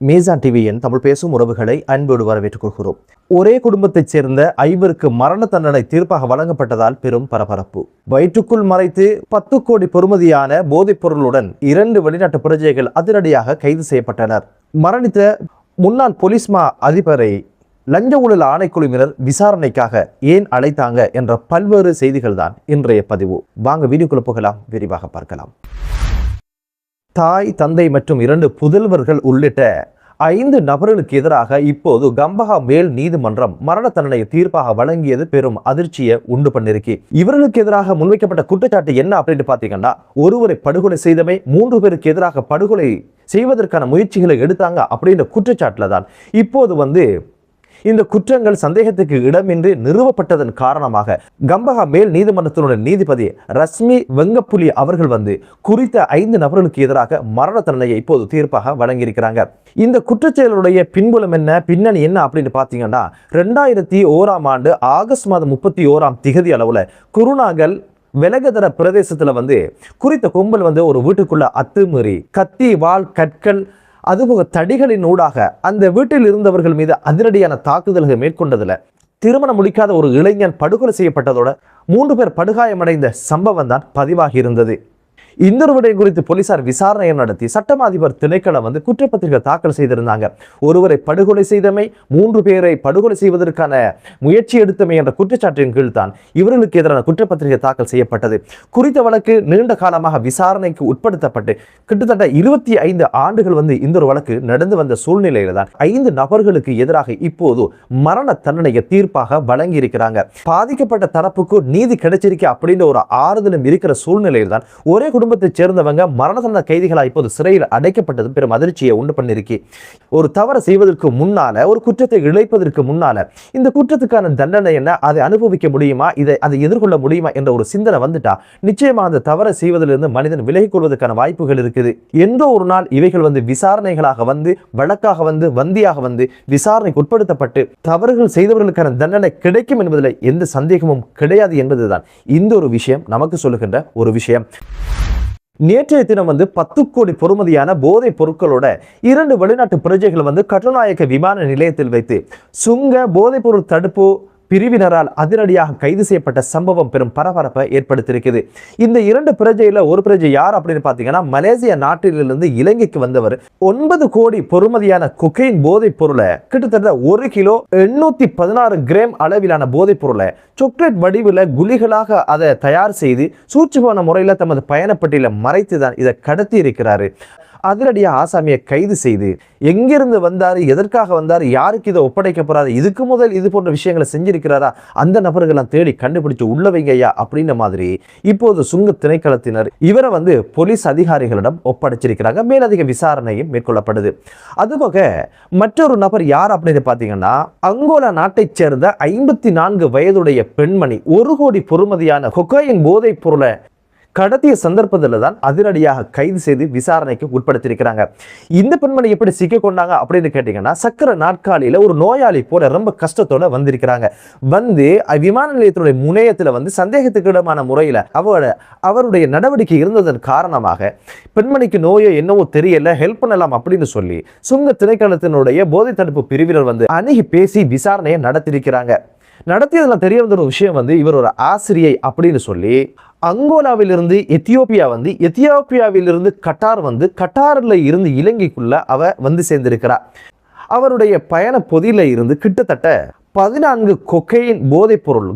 மீசான் டிவியின் தமிழ் பேசும் உறவுகளை அன்போடு வரவேற்றுக் கொள்கிறோம். ஒரே குடும்பத்தைச் சேர்ந்த 5 மரண தண்டனை தீர்ப்பாக வழங்கப்பட்டதால் பெரும் பரபரப்பு. வயிற்றுக்குள் மறைத்து 10 கோடி பெறுமதியான போதைப் பொருளுடன் 2 வெளிநாட்டு பிரஜைகள் அதிரடியாக கைது செய்யப்பட்டனர். மரணித்த முன்னாள் போலீஸ் மா அதிபரை லஞ்ச ஊழல் ஆணைக்குழுவினர் விசாரணைக்காக ஏன் அழைத்தாங்க என்ற பல்வேறு செய்திகள் தான் இன்றைய பதிவு. வாங்க வீடியோக்குள்ள போகலாம், விரிவாக பார்க்கலாம். தாய், தந்தை மற்றும் 2 புதல்வர்கள் உள்ளிட்ட 5 நபர்களுக்கு எதிராக இப்போது கம்பஹா மேல் நீதிமன்றம் மரண தண்டனையை தீர்ப்பாக வழங்கியது பெரும் அதிர்ச்சியை உண்டு பண்ணிருக்கு. இவர்களுக்கு எதிராக முன்வைக்கப்பட்ட குற்றச்சாட்டு என்ன அப்படின்னு பாத்தீங்கன்னா, ஒருவரை படுகொலை செய்தமை, 3 பேருக்கு எதிராக படுகொலை செய்வதற்கான முயற்சிகளை எடுத்தாங்க அப்படின்ற குற்றச்சாட்டுல தான் இப்போது இந்த குற்றங்கள் சந்தேகத்துக்கு இடமின்றி நிறுவப்பட்டதன் காரணமாக கம்பஹா மேல் நீதிமன்றத்தினுடைய நீதிபதி ரஷ்மி வெங்கப்புலி அவர்கள் குறித்த 5 நபர்களுக்கு எதிராக மரண தண்டனையை இப்போது தீர்ப்பாக வழங்கியிருக்கிறாங்க. இந்த குற்றச்செயலுடைய பின்புலம் என்ன, பின்னணி என்ன அப்படின்னு பாத்தீங்கன்னா, 2001ஆம் ஆண்டு ஆகஸ்ட் மாதம் 31ஆம் திகதி அளவுல குருநாகல் வெலகதர பிரதேசத்துல குறித்த கும்பல் ஒரு வீட்டுக்குள்ள அத்துமீறி கத்தி, வாள், கற்கள், அதுபோக தடிகளின் ஊடாக அந்த வீட்டில் இருந்தவர்கள் மீது அதிரடியான தாக்குதல்கள் மேற்கொண்டதுல திருமணம் முடிக்காத ஒரு இளைஞன் படுகொலை செய்யப்பட்டதோட 3 பேர் படுகாயமடைந்த சம்பவம் தான் பதிவாகி இருந்தது. இந்த ஒரு விடயம் குறித்து போலீசார் விசாரணையை நடத்தி சட்டமா அதிபர் திணைக்களம் குற்றப்பத்திரிகை தாக்கல் செய்திருந்தாங்க. ஒருவரை படுகொலை செய்தமை, 3 பேரை படுகொலை செய்வதற்கான முயற்சி எடுத்தமை என்ற குற்றச்சாட்டின் கீழ் தான் இவர்களுக்கு எதிரான குற்றப்பத்திரிகை தாக்கல் செய்யப்பட்டது. குறித்த வழக்கு நீண்ட காலமாக விசாரணைக்கு உட்படுத்தப்பட்டு கிட்டத்தட்ட 25 ஆண்டுகள் இந்த ஒரு வழக்கு நடந்து வந்த சூழ்நிலையில தான் 5 நபர்களுக்கு எதிராக இப்போது மரண தண்டனையை தீர்ப்பாக வழங்கி இருக்கிறாங்க. பாதிக்கப்பட்ட தரப்புக்கு நீதி கிடைச்சிருக்க அப்படின்ற ஒரு ஆறுதலும் இருக்கிற சூழ்நிலையில் தான் ஒரே குடும்பத்தை சேர்ந்தவங்க மரண தண்டனை கைதிகளாக இப்போது சிறையில் அடைக்கப்பட்டது பெரும் அதிர்ச்சியை உண்டு பண்ணிருக்கு. ஒரு தவறு செய்வதற்கு முன்னால, ஒரு குற்றத்தை இழைப்பதற்கு முன்னால இந்த குற்றத்துக்கான தண்டனை என்ன, அதை அனுபவிக்க முடியுமா, அதை எதிர்கொள்ள முடியுமா என்ற ஒரு சிந்தனை வந்துட்டா நிச்சயமா அந்த தவறை செய்வதிலிருந்து மனிதன் விலகிக் கொள்வதற்கான வாய்ப்புகள் இருக்குது. என்றோ ஒரு நாள் இவைகள் விசாரணைகளாக வழக்காக வந்தியாக விசாரணைக்கு உட்படுத்தப்பட்டு தவறுகள் செய்தவர்களுக்கான தண்டனை கிடைக்கும் என்பதில் எந்த சந்தேகமும் கிடையாது என்பதுதான் இந்த ஒரு விஷயம் நமக்கு சொல்லுகின்ற ஒரு விஷயம். நேற்றைய தினம் 10 கோடி பெறுமதியான போதைப் பொருட்களோட 2 வெளிநாட்டு பிரஜைகள் கட்டுநாயக்க விமான நிலையத்தில் வைத்து சுங்க போதைப் பொருள் தடுப்பு பிரிவினரால் அதிரடியாக கைது செய்யப்பட்ட சம்பவம் பெரும் பரபரப்பை ஏற்படுத்தியிருக்குது. இந்த 2 பிரஜையில ஒரு பிரஜை யார் அப்படின்னு பாத்தீங்கன்னா, மலேசியா நாட்டிலிருந்து இலங்கைக்கு வந்தவர் 9 கோடி பெறுமதியான கொக்கைன் போதைப் பொருளை, கிட்டத்தட்ட 1 கிலோ 816 கிராம் அளவிலான போதைப் பொருளை சாக்லேட் வடிவில் குழிகளாக அதை தயார் செய்து சூட்சுமமான முறையில் தமது பயணப்பட்டியல மறைத்து தான் இதை கடத்தி இருக்கிறாரு. அதிரடியாக ஆசாமியை கைது செய்து எங்கிருந்து வந்தாரு, எதற்காக வந்தாரு, யாருக்கு இதை ஒப்படைக்க போறாரு, இதுக்கு முதல் இது போன்ற விஷயங்களை செஞ்சிருக்கிறாரா, அந்த நபர்களெல்லாம் தேடி கண்டுபிடிச்சு உள்ள வைங்கய்யா அப்படின்ற மாதிரி இப்போது சுங்க திணைக்களத்தினர் இவரை போலீஸ் அதிகாரிகளிடம் ஒப்படைச்சிருக்கிறாங்க. மேலதிக விசாரணையும் மேற்கொள்ளப்படுது. அதுபோக மற்றொரு நபர் யார் அப்படின்னு பார்த்தீங்கன்னா, அங்கோலா நாட்டைச் சேர்ந்த 54 வயதுடைய பெண்மணி 1 கோடி பெறுமதியான கொக்கைன் போதைப் பொருளை கடத்திய சந்தர்ப்பத்தில் தான் அதிரடியாக கைது செய்து விசாரணைக்கு உட்படுத்தியிருக்கிறாங்க. இந்த பெண்மணி எப்படி சிக்க கொண்டாங்க அப்படின்னு கேட்டீங்கன்னா, சக்கர நாட்காலியில ஒரு நோயாளி போல ரொம்ப கஷ்டத்தோட வந்திருக்கிறாங்க. விமான நிலையத்தினுடைய முனையத்தில் சந்தேகத்துக்கு இடமான முறையில் அவருடைய நடவடிக்கை இருந்ததன் காரணமாக பெண்மணிக்கு நோயோ என்னவோ தெரியல, ஹெல்ப் பண்ணலாம் அப்படின்னு சொல்லி சுங்க திணைக்களத்தினுடைய போதை தடுப்பு பிரிவினர் அணுகி பேசி விசாரணையை நடத்தியிருக்கிறாங்க. நடத்தியதுல தெரிய வந்த ஒரு விஷயம் இவர் ஒரு ஆசிரியை அப்படின்னு சொல்லி அங்கோலாவிலிருந்து எத்தியோப்பியா எத்தியோப்பியாவிலிருந்து கட்டார் கட்டாரில் இருந்து இலங்கைக்குள்ள அவ சேர்ந்திருக்கிறார். அவருடைய பயண பொதியில இருந்து கிட்டத்தட்ட 14 கொக்கையின் போதைப் பொருள்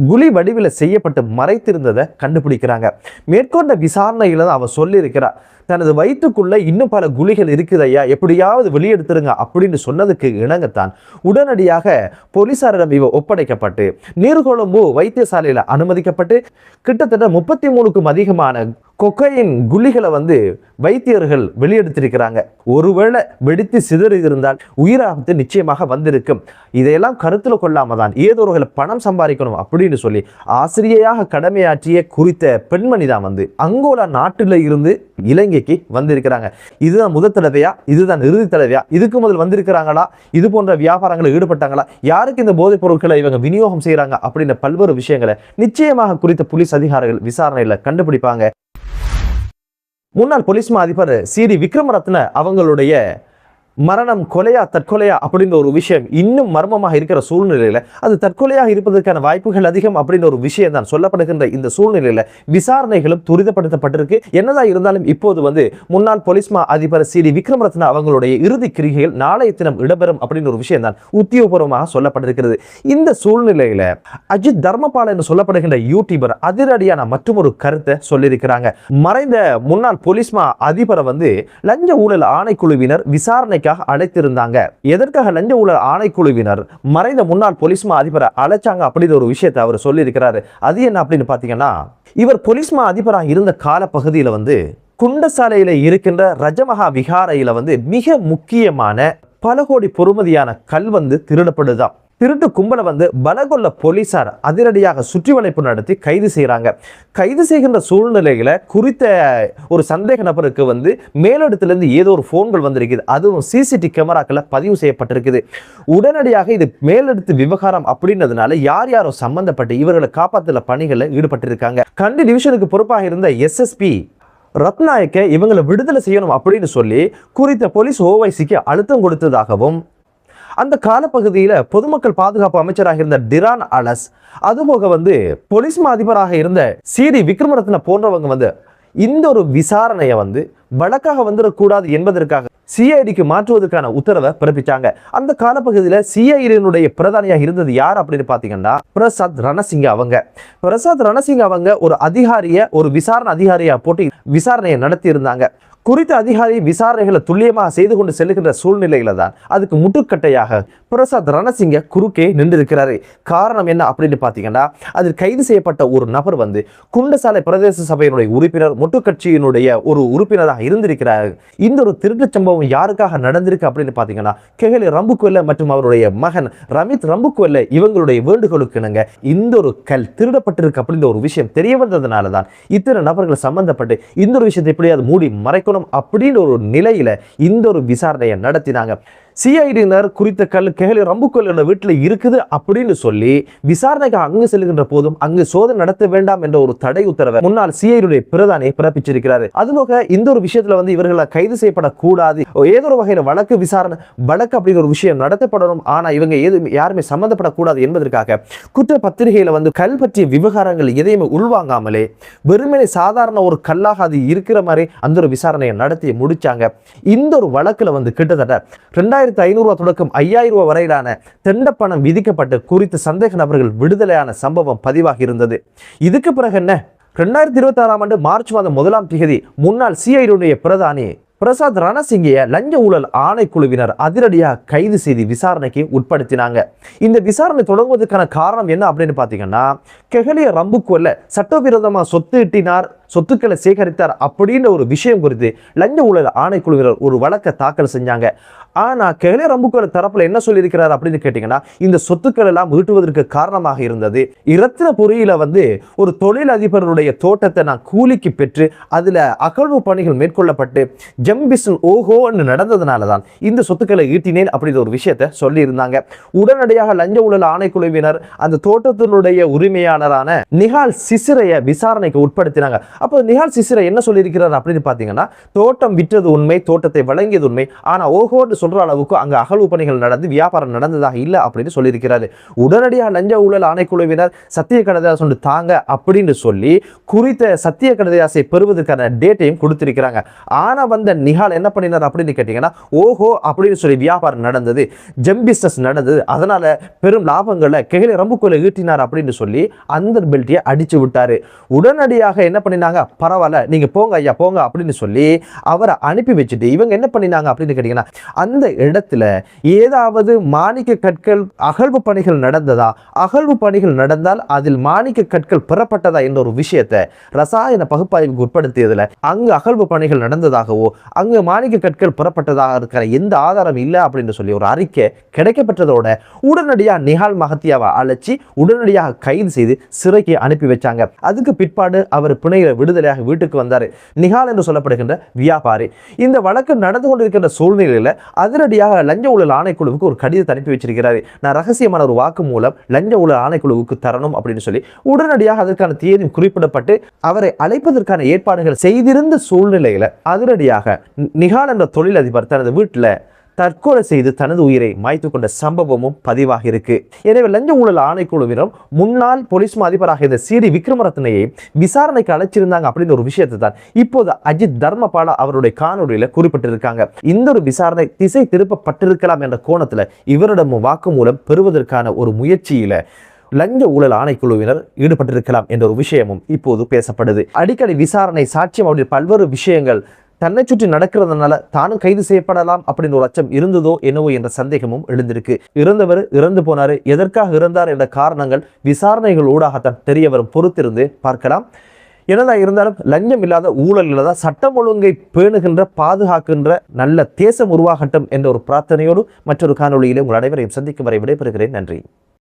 குழி வடிவில் செய்யப்பட்டு மறைத்திருந்ததை கண்டுபிடிக்கிறாங்க. மேற்கொண்ட விசாரணையில தான் அவர் சொல்லியிருக்கிறார், தனது வயிற்றுக்குள்ள இன்னும் பல குழிகள் இருக்குதையா, எப்படியாவது வெளியெடுத்துருங்க அப்படின்னு சொன்னதுக்கு இணங்கத்தான் உடனடியாக போலீசாரிடம் இவ ஒப்படைக்கப்பட்டு நீர்கொழும்பு வைத்தியசாலையில் அனுமதிக்கப்பட்டு கிட்டத்தட்ட 33க்கும் அதிகமான கொக்கையின் குழிகளை வைத்தியர்கள் வெளியெடுத்திருக்கிறாங்க. ஒருவேளை வெடித்து சிதறி இருந்தால் உயிராபத்து நிச்சயமாக வந்திருக்கும். இதையெல்லாம் கருத்தில் கொள்ளாம தான் ஏதோ ஒரு பணம் சம்பாதிக்கணும் அப்படின்னு சொல்லி ஆசிரியையாக கடமையாற்றிய குறித்த பெண்மணி தான் அங்கோலா நாட்டில் இருந்து இலங்கைக்கு வந்திருக்கிறாங்க. இதுதான் முதல் தடவையா, இதுதான் இறுதி தடவையா, இதுக்கு முதல் வந்திருக்கிறாங்களா, இது போன்ற வியாபாரங்களில் ஈடுபட்டாங்களா, யாருக்கு இந்த போதைப் பொருட்களை இவங்க விநியோகம் செய்யறாங்க அப்படின்ற பல்வேறு விஷயங்களை நிச்சயமாக குறித்த போலீஸ் அதிகாரிகள் விசாரணையில கண்டுபிடிப்பாங்க. முன்னாள் போலீஸ் மா அதிபர் சிடி விக்ரமரத்ன அவங்களுடைய மரணம் கொலையா தற்கொலையா அப்படின்ற ஒரு விஷயம் இன்னும் மர்மமாக இருக்கிற சூழ்நிலையில அது தற்கொலையாக இருப்பதற்கான வாய்ப்புகள் அதிகம் அப்படின்ற ஒரு விஷயம் தான் சொல்லப்படுகின்ற இந்த சூழ்நிலையில விசாரணைகளும் துரிதப்படுத்தப்பட்டிருக்கு. என்னதான் இருந்தாலும் இப்போது முன்னாள் போலீஸ் மா அதிபர் சி.டி. விக்ரமரத்ன அவங்களுடைய இறுதி கிரிகைகள் நாளைய தினம் இடம்பெறும் அப்படின்ற ஒரு விஷயம் தான் உத்தியோகபூர்வமாக சொல்லப்பட்டிருக்கிறது. இந்த சூழ்நிலையில அஜித் தர்மபால் என்று சொல்லப்படுகின்ற யூடியூபர் அதிரடியான மற்றொரு கருத்தை சொல்லியிருக்கிறாங்க. மறைந்த முன்னாள் போலீஸ் மா அதிபரை லஞ்ச ஊழல் ஆணைக்குழுவினர் விசாரணை அழைத்திருந்தாங்க. எதற்காக லஞ்ச ஊழல் ஆணைக்குழுவினர் மறைந்த முன்னாள் போலீஸ் மா அதிபரை அழைச்சாங்க அப்படிங்கிற ஒரு விஷயத்தை அவர் சொல்லி இருக்கிறாரு. அது என்ன அப்படின்னு பாத்தீங்கன்னா, இவர் போலீஸ் மா அதிபராக இருந்த கால பகுதியில குண்டசாலையில இருக்கின்ற ரஜமகா விகாரையில மிக முக்கியமான பல கோடி பொறுமதியான கல் திருடப்படுதான். திருட்டு கும்பலை பலகொல்ல போலீசார் அதிரடியாக சுற்றி வளைப்பு நடத்தி கைது செய்யறாங்க. கைது செய்கின்ற சூழ்நிலையில குறித்த ஒரு சந்தேக நபருக்கு மேலிடத்திலிருந்து ஏதோ ஒரு போன்கள் வந்திருக்குது. அதுவும் சிசிடிவி கேமராக்கள் பதிவு செய்யப்பட்டிருக்குது. உடனடியாக இது மேலிடத்து விவகாரம் அப்படின்றதுனால யார் யாரோ சம்பந்தப்பட்டு இவர்களை காப்பாற்றுற பணிகளில் ஈடுபட்டிருக்காங்க. கண்டி டிவிஷனுக்கு பொறுப்பாக இருந்த எஸ்எஸ்பி ரத்நாயக்க இவங்களை விடுதலை செய்யணும் அப்படின்னு சொல்லி குறித்த போலீஸ் ஓவைசிக்கு அழுத்தம் கொடுத்ததாகவும், அந்த காலப்பகுதியில் பொதுமக்கள் பாதுகாப்பு அமைச்சராக இருந்த டிரான் அலஸ், அதுபோக போலீஸ் மா அதிபராக இருந்த சி.டி. விக்ரமரத்ன போன்றவங்க இந்த ஒரு விசாரணையை வழக்காக வந்துடக்கூடாது என்பதற்காக சிஐடிக்கு மாற்றுவதற்கான உத்தரவை பிறப்பிச்சாங்க. அந்த காலப்பகுதியில் சிஐடியினுடைய பிரதானியாக இருந்தது யார் அப்படின்னு பார்த்தீங்கன்னா பிரசாத் ரணசிங்க அவங்க. பிரசாத் ரணசிங்க அவங்க ஒரு விசாரணை அதிகாரியா போட்டு விசாரணையை நடத்தி இருந்தாங்க. குறித்த அதிகாரி விசாரணைகளை துல்லியமாக செய்து கொண்டு செல்லுகின்ற சூழ்நிலையில தான் அதுக்கு முட்டுக்கட்டையாக பிரசாத் ரணசிங்க குறுக்கே நின்றிருக்கிறாரு. காரணம் என்ன அப்படின்னு பார்த்தீங்கன்னா, அதில் கைது செய்யப்பட்ட ஒரு நபர் குண்டசாலை பிரதேச சபையினுடைய உறுப்பினர், முட்டுக்கட்சியினுடைய ஒரு உறுப்பினராக இருந்திருக்கிறார். இந்த ஒரு திருட்டு சம்பவம் யாருக்காக நடந்திருக்கு அப்படின்னு பார்த்தீங்கன்னா, கெஹலி ரம்புக்வெல்ல மற்றும் அவருடைய மகன் ரமித் ரம்புக்வெல்ல இவங்களுடைய வேண்டுகோளுக்கு இணங்க இந்த ஒரு கல் திருடப்பட்டிருக்கு அப்படின்ற ஒரு விஷயம் தெரிய வந்ததுனால தான் இத்தனை நபர்கள் சம்பந்தப்பட்டு இந்த ஒரு விஷயத்தை எப்படியாவது மூடி மறைக்கணும் அப்படின்னு ஒரு நிலையில இந்த ஒரு விசாரணையை நடத்தினாங்க. சிஐடியினர் குறித்த கல் கெஹலி ரம்புக்வெல்ல வீட்டில் இருக்குது அப்படின்னு சொல்லி விசாரணைக்கு அங்கு செல்கின்ற போதும் அங்கு சோதனை நடத்த வேண்டாம் என்ற ஒரு தடை உத்தரவை முன்னாள் சிஐடியுடைய பிரதானி பிறப்பிச்சிருக்கிறாரு. அதுபோக இந்த ஒரு விஷயத்துல இவர்களை கைது செய்யப்படக்கூடாது, ஏதோ ஒரு வகையில வழக்கு விசாரணை அப்படிங்கிற ஒரு விஷயம் நடத்தப்படணும், ஆனா இவங்க யாருமே சம்பந்தப்படக்கூடாது என்பதற்காக குற்ற பத்திரிகையில கல் பற்றிய விவகாரங்கள் எதையுமே உள்வாங்காமலே வெறுமனே சாதாரண ஒரு கல்லாக அது இருக்கிற மாதிரி அந்த ஒரு விசாரணையை நடத்தி முடிச்சாங்க. இந்த ஒரு வழக்குல கிட்டத்தட்ட 2500 தொடக்கம் 5000 வரையிலான தண்டப்பணம் விதிக்கப்பட்டு குறித்த சந்தேக நபர்கள் விடுதலையான சம்பவம் பதிவாகி இருந்தது. இதுக்கு பிறகு என்ன, 2026ஆம் ஆண்டு மார்ச் மாதம் 1ஆம் தேதி முன்னாள் சிஐடியுடைய பிரதானி பிரசாத் ரணசிங்கிய லஞ்ச ஊழல் ஆணைக்குழுவினர் அதிரடியாக கைது செய்து விசாரணைக்கு உட்படுத்தினாங்க. இந்த விசாரணை தொடங்குவதற்கான காரணம் என்ன அப்படின்னு பார்த்தீங்கன்னா, கெஹலி ரம்புக்வெல்ல சட்டவிரோதமாக சொத்து ஈட்டினார், சொத்துக்களை சேகரித்தார் அப்படின்ற ஒரு விஷயம் குறித்து லஞ்ச ஊழல் ஆணைக்குழுவினர் ஒரு வழக்கை தாக்கல் செஞ்சாங்க. ஆனா கெஹலி ரம்புக்வெல்ல தரப்புல என்ன சொல்லியிருக்கிறார் அப்படின்னு கேட்டீங்கன்னா, இந்த சொத்துக்கள் எல்லாம் ஈட்டுவதற்கு காரணமாக இருந்தது இரத்தினபுரியில ஒரு தொழில் அதிபருடைய தோட்டத்தை நான் கூலிக்கு பெற்று அதுல அகழ்வு பணிகள் மேற்கொள்ளப்பட்டு ஜம்பிசன் ஓஹோன்னு நடந்ததுனால தான் இந்த சொத்துக்களை ஈட்டினேன் அப்படின்ற ஒரு விஷயத்தை சொல்லி இருந்தாங்க. உடனடியாக லஞ்ச ஊழல் ஆணைக்குழுவினர் அந்த தோட்டத்தினுடைய உரிமையாளரான நிஹால் சிசிரைய விசாரணைக்கு உட்படுத்தினாங்க. அப்போ நிஹால் சிசிரை என்ன சொல்லியிருக்கிறார் அப்படின்னு பார்த்தீங்கன்னா, தோட்டம் விற்றது உண்மை, தோட்டத்தை வழங்கியது உண்மை, ஆனா ஓஹோன்னு சொல்ற அளவுக்கு அங்க அகழ்வு பணிகள் நடந்து வியாபாரம் நடந்ததாக இல்லை அப்படின்னு சொல்லியிருக்கிறாரு. உடனடியாக லஞ்ச ஊழல் ஆணைக்குழுவினர் சத்திய கடதாசை தாங்க அப்படின்னு சொல்லி குறித்த சத்திய கடதாசை பெறுவதற்கான டேட்டையும் கொடுத்திருக்கிறாங்க. ஆனா நிஹால் என்ன பண்ணினார் அப்படின்னு கேட்டீங்கன்னா, ஓஹோ அப்படின்னு சொல்லி வியாபாரம் நடந்தது, ஜெம் பிசினஸ் நடந்தது, அதனால பெரும் லாபங்களை கெஹலி ரம்புக்வெல்ல ஈட்டினார் அப்படின்னு சொல்லி அந்த பெல்ட்டியை அடிச்சு விட்டாரு. உடனடியாக என்ன பண்ணினாங்க, பரவாயில்ல நீங்க போங்க ஐயா போங்க அப்படின்னு சொல்லி அவரை அனுப்பி வச்சுட்டு இவங்க என்ன பண்ணினாங்க அப்படின்னு கேட்டீங்கன்னா, அந்த இடத்துல ஏதாவது மாணிக்க கற்கள் அகழ்வு பணிகள் நடந்ததா, அகழ்வு பணிகள் நடந்தால் அதில் மாணிக்க கற்கள் பெறப்பட்டதா என்ற ஒரு விஷயத்தை ரசாயன பகுப்பாய்வுக்கு உட்படுத்தியதுல அங்கு அகழ்வு பணிகள் நடந்ததாகவோ அங்கு மாணிக்க கற்கள் பெறப்பட்டதாக இருக்கிற எந்த ஆதாரம் இல்லை அப்படின்னு சொல்லி ஒரு அறிக்கை கிடைக்கப்பட்டதோட உடனடியாக நிஹால் மஹத்தியாவை அழைச்சி உடனடியாக கைது செய்து சிறைக்கு அனுப்பி வச்சாங்க. அதுக்கு பிற்பாடு அவர் பிணையில விடுதலையாக வீட்டுக்கு வந்தார். நிஹால் என்று சொல்லப்படுகின்ற வியாபாரி இந்த வழக்கு நடந்து கொண்டிருக்கின்ற சூழ்நிலையில அதிரடியாக லஞ்ச ஊழல் ஆணைக்குழுவுக்கு ஒரு கடிதத்தை அனுப்பி வச்சிருக்கிறாரு. நான் ரகசியமான ஒரு வாக்கு மூலம் லஞ்ச ஊழல் ஆணைக்குழுவுக்கு தரணும் அப்படின்னு சொல்லி உடனடியாக அதற்கான தேதி குறிப்பிடப்பட்டு அவரை அழைப்பதற்கான ஏற்பாடுகள் செய்திருந்த சூழ்நிலையில அதிரடியாக நிஹால் என்ற தொழிலதிபர் தனது வீட்டில் தற்கொலை செய்து தனது உயிரை மாய்த்து கொண்ட சம்பவமும் பதிவாகி இருக்கு. எனவே லஞ்ச ஊழல் ஆணைக்குழுவினர் முன்னாள் போலீஸ் அதிபராக இந்த சிடி விக்ரமரத்னையை விசாரணைக்கு அழைச்சிருந்தாங்க அப்படின்னு ஒரு விஷயத்தை தான் இப்போது அஜித் தர்மபாலா அவருடைய காணொலியில குறிப்பிட்டிருக்காங்க. இந்த ஒரு விசாரணை திசை திருப்பப்பட்டிருக்கலாம் என்ற கோணத்துல இவரிடம் வாக்குமூலம் பெறுவதற்கான ஒரு முயற்சியில லஞ்ச ஊழல் ஆணைக்குழுவினர் ஈடுபட்டிருக்கலாம் என்ற ஒரு விஷயமும் இப்போது பேசப்படுது. அடிக்கடி விசாரணை, சாட்சியம் அப்படி பல்வேறு விஷயங்கள் தன்னை சுற்றி நடக்கிறதுனால தானும் கைது செய்யப்படலாம் அப்படின்னு ஒரு அச்சம் இருந்ததோ என்னவோ என்ற சந்தேகமும் எழுந்திருக்கு. இறந்தவர் இறந்து போனாரு, எதற்காக இறந்தார் என்ற காரணங்கள் விசாரணைகள் ஊடாகத்தான் தெரிய வரும். பொறுத்திருந்து பார்க்கலாம். என்னதான் இருந்தாலும் லஞ்சம் இல்லாத, ஊழல் இல்லாத, சட்டம் ஒழுங்கை பேணுகின்ற, பாதுகாக்கின்ற நல்ல தேசம் உருவாகட்டும் என்ற ஒரு பிரார்த்தனையோடு மற்றொரு காணொலியிலே உங்கள் அனைவரையும் சந்திக்கும் வரை விடைபெறுகிறேன். நன்றி.